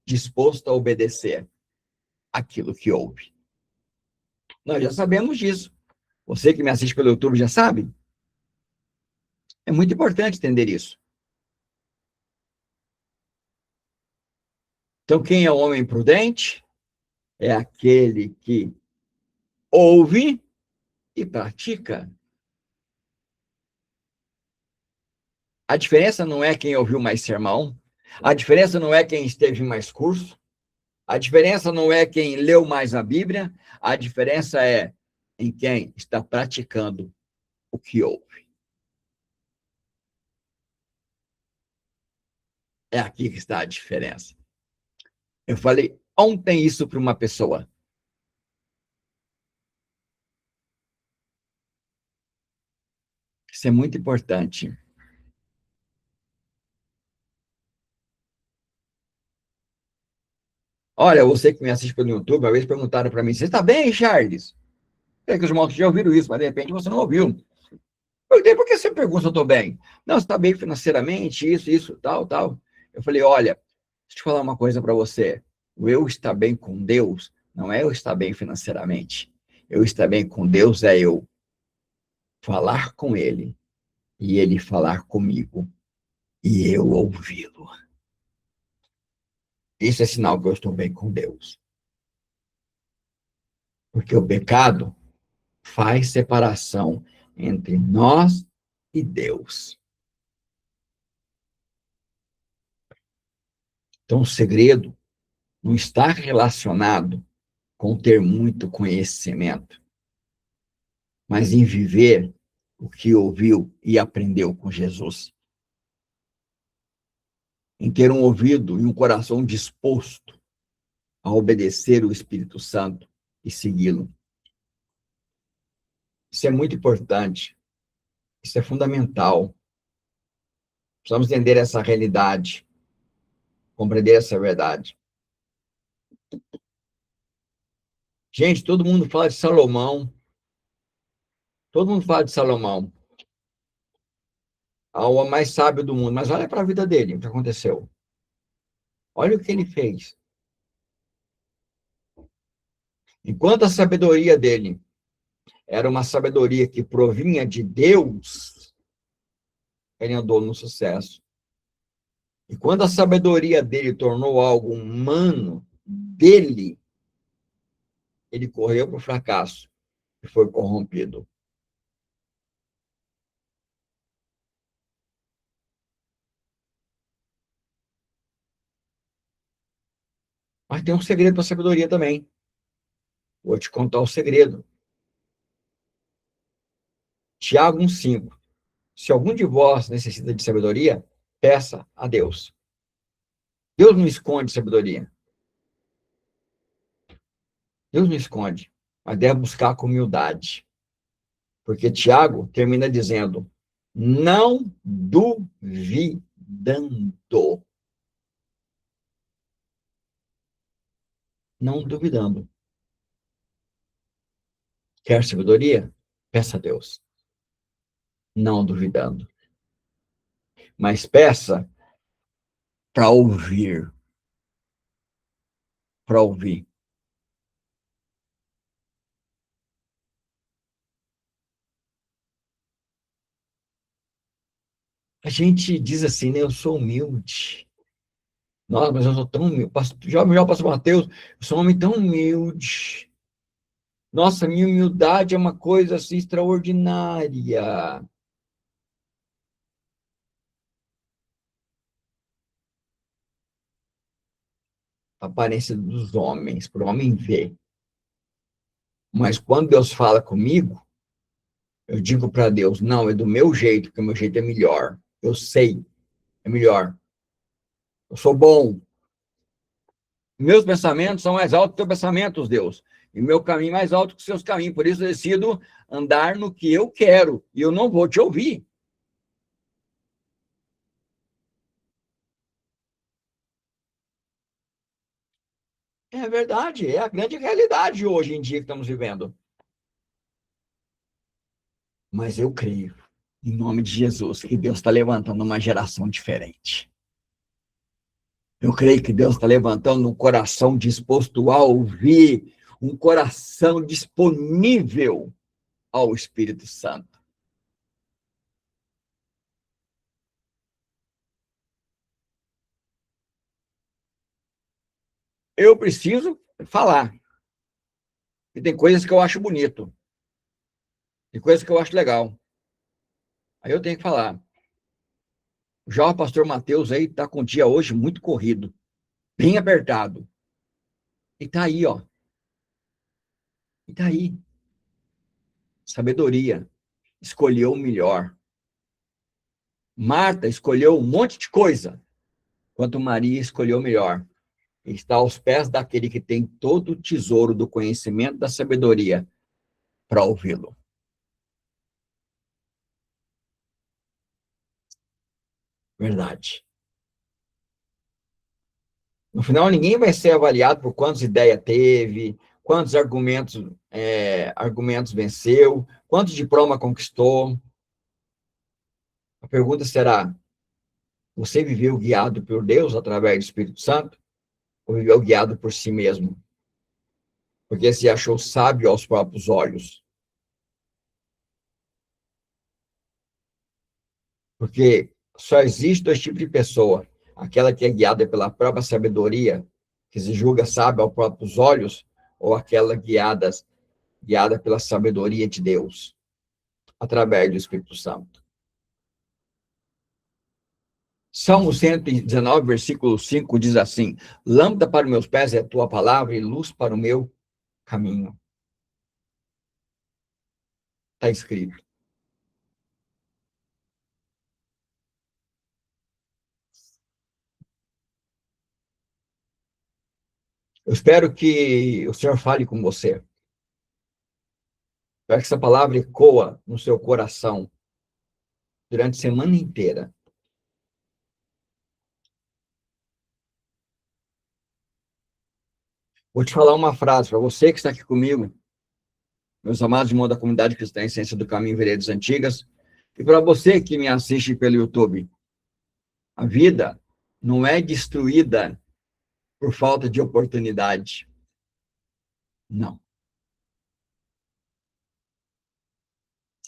A: disposto a obedecer aquilo que ouve. Nós já sabemos disso. Você que me assiste pelo YouTube já sabe. É muito importante entender isso. Então, quem é o homem prudente? É aquele que ouve e pratica. A diferença não é quem ouviu mais sermão, a diferença não é quem esteve em mais curso, a diferença não é quem leu mais a Bíblia, a diferença é em quem está praticando o que ouve. É aqui que está a diferença. Eu falei ontem isso para uma pessoa. Isso é muito importante. Olha, você que me assiste pelo YouTube, uma vez perguntaram para mim, você está bem, Charles? É que os irmãos já ouviram isso, mas de repente você não ouviu. Eu perguntei, por que você pergunta se eu estou bem? Não, você está bem financeiramente, isso, tal, tal. Eu falei, olha, deixa eu falar uma coisa para você. O eu estar bem com Deus não é eu estar bem financeiramente. Eu estar bem com Deus é eu falar com Ele e Ele falar comigo e eu ouvi-lo. Isso é sinal que eu estou bem com Deus. Porque o pecado faz separação entre nós e Deus. Então, o segredo não está relacionado com ter muito conhecimento, mas em viver o que ouviu e aprendeu com Jesus. Em ter um ouvido e um coração disposto a obedecer o Espírito Santo e segui-lo. Isso é muito importante. Isso é fundamental. Precisamos entender essa realidade, compreender essa verdade. Gente, todo mundo fala de Salomão. Todo mundo fala de Salomão. O homem mais sábio do mundo. Mas olha para a vida dele, o que aconteceu. Olha o que ele fez. Enquanto a sabedoria dele era uma sabedoria que provinha de Deus, ele andou no sucesso. E quando a sabedoria dele tornou algo humano dele, ele correu para o fracasso e foi corrompido. Mas tem um segredo para a sabedoria também. Vou te contar o segredo. Tiago 1,5. Se algum de vós necessita de sabedoria, peça a Deus. Deus não esconde sabedoria. Deus não esconde, mas deve buscar com humildade. Porque Tiago termina dizendo, não duvidando. Não duvidando. Quer sabedoria? Peça a Deus. Não duvidando. Mas peça para ouvir. Para ouvir. A gente diz assim, né? Eu sou humilde. Nossa, mas eu sou tão humilde. Já o pastor Mateus, eu sou um homem tão humilde. Nossa, minha humildade é uma coisa assim extraordinária. A aparência dos homens, para o homem ver. Mas quando Deus fala comigo, eu digo para Deus, não, é do meu jeito, porque o meu jeito é melhor. Eu sei, é melhor. Eu sou bom. Meus pensamentos são mais altos que teus pensamentos, Deus. E meu caminho é mais alto que os seus caminhos. Por isso eu decido andar no que eu quero. E eu não vou te ouvir. É verdade, é a grande realidade hoje em dia que estamos vivendo. Mas eu creio, em nome de Jesus, que Deus está levantando uma geração diferente. Eu creio que Deus está levantando um coração disposto a ouvir, um coração disponível ao Espírito Santo. Eu preciso falar. E tem coisas que eu acho bonito. Tem coisas que eu acho legal. Aí eu tenho que falar. Já o pastor Mateus aí está com o dia hoje muito corrido, bem apertado. E está aí, ó. E está aí. Sabedoria. Escolheu o melhor. Marta escolheu um monte de coisa, enquanto Maria escolheu o melhor. está aos pés daquele que tem todo o tesouro do conhecimento da sabedoria para ouvi-lo. Verdade. No final, ninguém vai ser avaliado por quantas ideias teve, quantos argumentos venceu, quantos diplomas conquistou. A pergunta será: você viveu guiado por Deus através do Espírito Santo? Ou viveu guiado por si mesmo? Porque se achou sábio aos próprios olhos. Porque só existe dois tipos de pessoa: aquela que é guiada pela própria sabedoria, que se julga sábia aos próprios olhos, ou aquela guiada pela sabedoria de Deus, através do Espírito Santo. Salmo 119, versículo 5 diz assim: lâmpada para os meus pés é a tua palavra e luz para o meu caminho. Está escrito. Eu espero que o Senhor fale com você. Espero que essa palavra ecoa no seu coração durante a semana inteira. Vou te falar uma frase para você que está aqui comigo, meus amados irmãos da comunidade cristã Essência do Caminho Veredas Antigas, e para você que me assiste pelo YouTube. A vida não é destruída por falta de oportunidade. Não.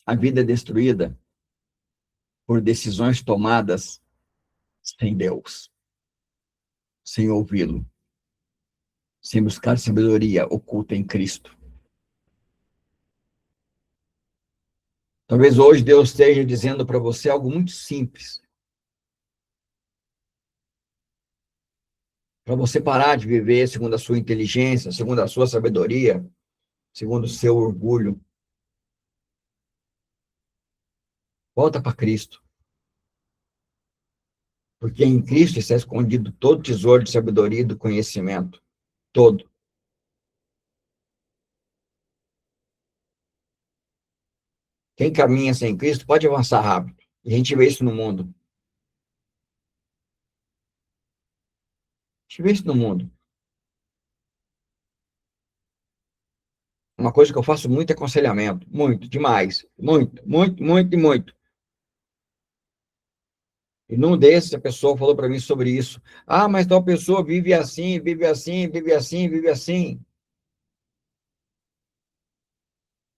A: A vida é destruída por decisões tomadas sem Deus, sem ouvi-lo, sem buscar sabedoria oculta em Cristo. Talvez hoje Deus esteja dizendo para você algo muito simples. Para você parar de viver segundo a sua inteligência, segundo a sua sabedoria, segundo o seu orgulho. Volta para Cristo. Porque em Cristo está escondido todo o tesouro de sabedoria e do conhecimento. Todo. Quem caminha sem Cristo pode avançar rápido. E a gente vê isso no mundo. A gente vê isso no mundo. Uma coisa que eu faço muito é aconselhamento. Muito, demais. Muito, muito, muito e muito. E num desses, a pessoa falou para mim sobre isso. Ah, mas tal pessoa vive assim, vive assim, vive assim, vive assim.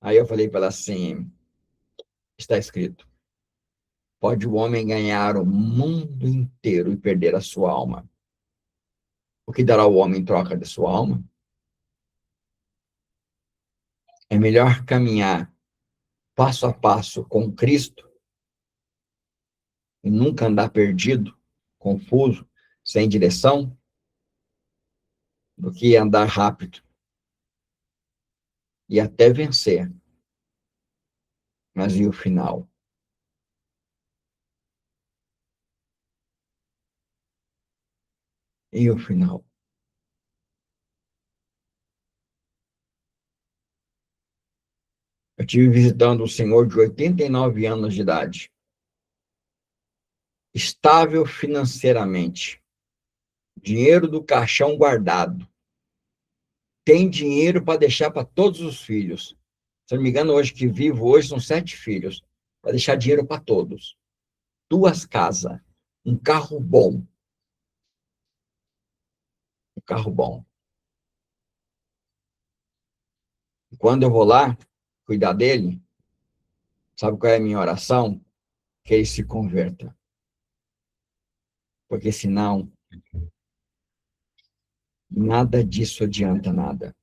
A: Aí eu falei para ela assim, está escrito: pode o homem ganhar o mundo inteiro e perder a sua alma. O que dará o homem em troca de sua alma? É melhor caminhar passo a passo com Cristo e nunca andar perdido, confuso, sem direção, do que andar rápido e até vencer. Mas e o final? E o final? Eu estive visitando um senhor de 89 anos de idade, estável financeiramente, dinheiro do caixão guardado, tem dinheiro para deixar para todos os filhos. Se não me engano, hoje que vivo, hoje são 7 filhos, para deixar dinheiro para todos. 2 casas, um carro bom. Um carro bom. E quando eu vou lá cuidar dele, sabe qual é a minha oração? Que ele se converta. Porque senão, nada disso adianta nada.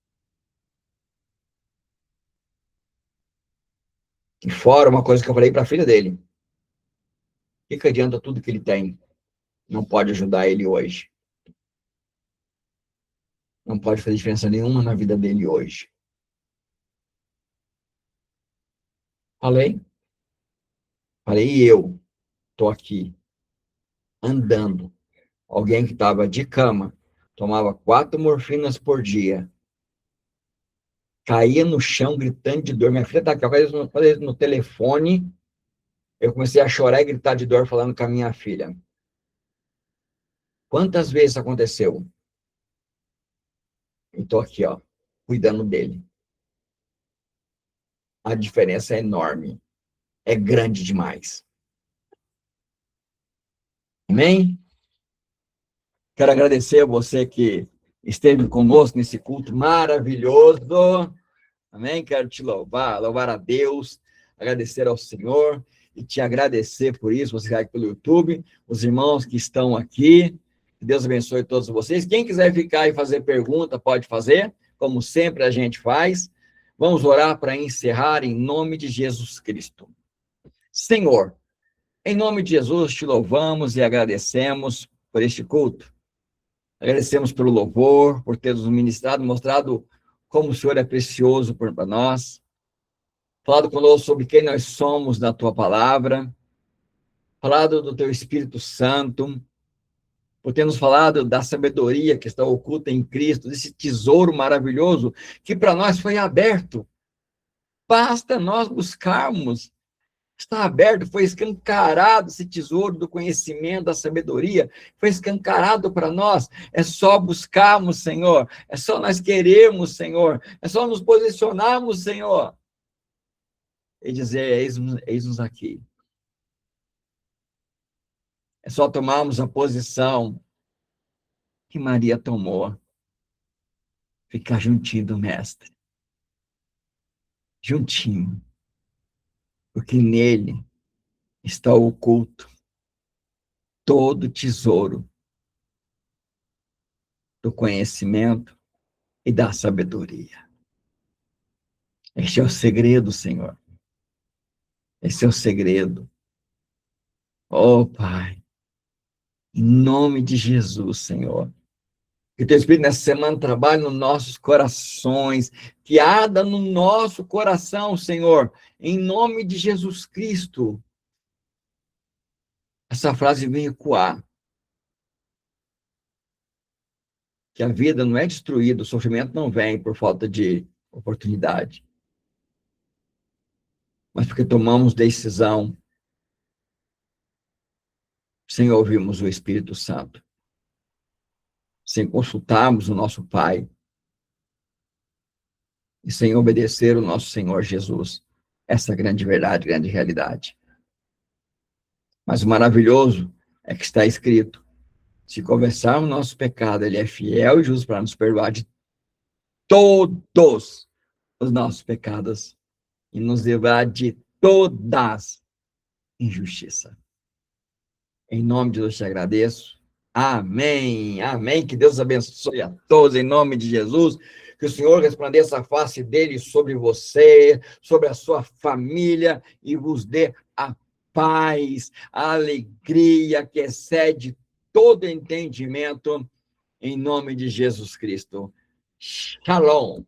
A: E fora uma coisa que eu falei para a filha dele. O que adianta tudo que ele tem? Não pode ajudar ele hoje. Não pode fazer diferença nenhuma na vida dele hoje. Falei, e eu estou aqui, andando. Alguém que estava de cama, tomava 4 morfinas por dia, caía no chão gritando de dor. Minha filha está aqui, no telefone, eu comecei a chorar e gritar de dor falando com a minha filha. Quantas vezes aconteceu? Eu estou aqui, ó, cuidando dele. A diferença é enorme. É grande demais. Amém? Quero agradecer a você que esteve conosco nesse culto maravilhoso. Amém? Quero te louvar a Deus, agradecer ao Senhor e te agradecer por isso, você que está aqui pelo YouTube, os irmãos que estão aqui. Que Deus abençoe todos vocês. Quem quiser ficar e fazer pergunta, pode fazer, como sempre a gente faz. Vamos orar para encerrar em nome de Jesus Cristo. Senhor, em nome de Jesus, te louvamos e agradecemos por este culto. Agradecemos pelo louvor, por ter nos ministrado, mostrado como o Senhor é precioso para nós. Falado conosco sobre quem nós somos na tua palavra. Falado do teu Espírito Santo. Por ter nos falado da sabedoria que está oculta em Cristo, desse tesouro maravilhoso que para nós foi aberto. Basta nós buscarmos. Está aberto, foi escancarado esse tesouro do conhecimento, da sabedoria, foi escancarado para nós. É só buscarmos, Senhor, é só nós queremos, Senhor, é só nos posicionarmos, Senhor, e dizer, eis-nos aqui. É só tomarmos a posição que Maria tomou, ficar juntinho do Mestre, juntinho, porque nele está oculto todo o tesouro do conhecimento e da sabedoria. Este é o segredo, Senhor. Esse é o segredo. Oh, Pai, em nome de Jesus, Senhor, que o Teu Espírito nessa semana trabalhe nos nossos corações, que arda no nosso coração, Senhor, em nome de Jesus Cristo. Essa frase vem ecoar. Que a vida não é destruída, o sofrimento não vem por falta de oportunidade. Mas porque tomamos decisão sem ouvirmos o Espírito Santo, sem consultarmos o nosso Pai e sem obedecer o nosso Senhor Jesus. Essa grande verdade, grande realidade. Mas o maravilhoso é que está escrito, se confessarmos o nosso pecado, Ele é fiel e justo para nos perdoar de todos os nossos pecados e nos livrar de todas injustiça. Em nome de Deus te agradeço. Amém. Amém. Que Deus abençoe a todos em nome de Jesus. Que o Senhor resplandeça a face dele sobre você, sobre a sua família e vos dê a paz, a alegria que excede todo entendimento em nome de Jesus Cristo. Shalom.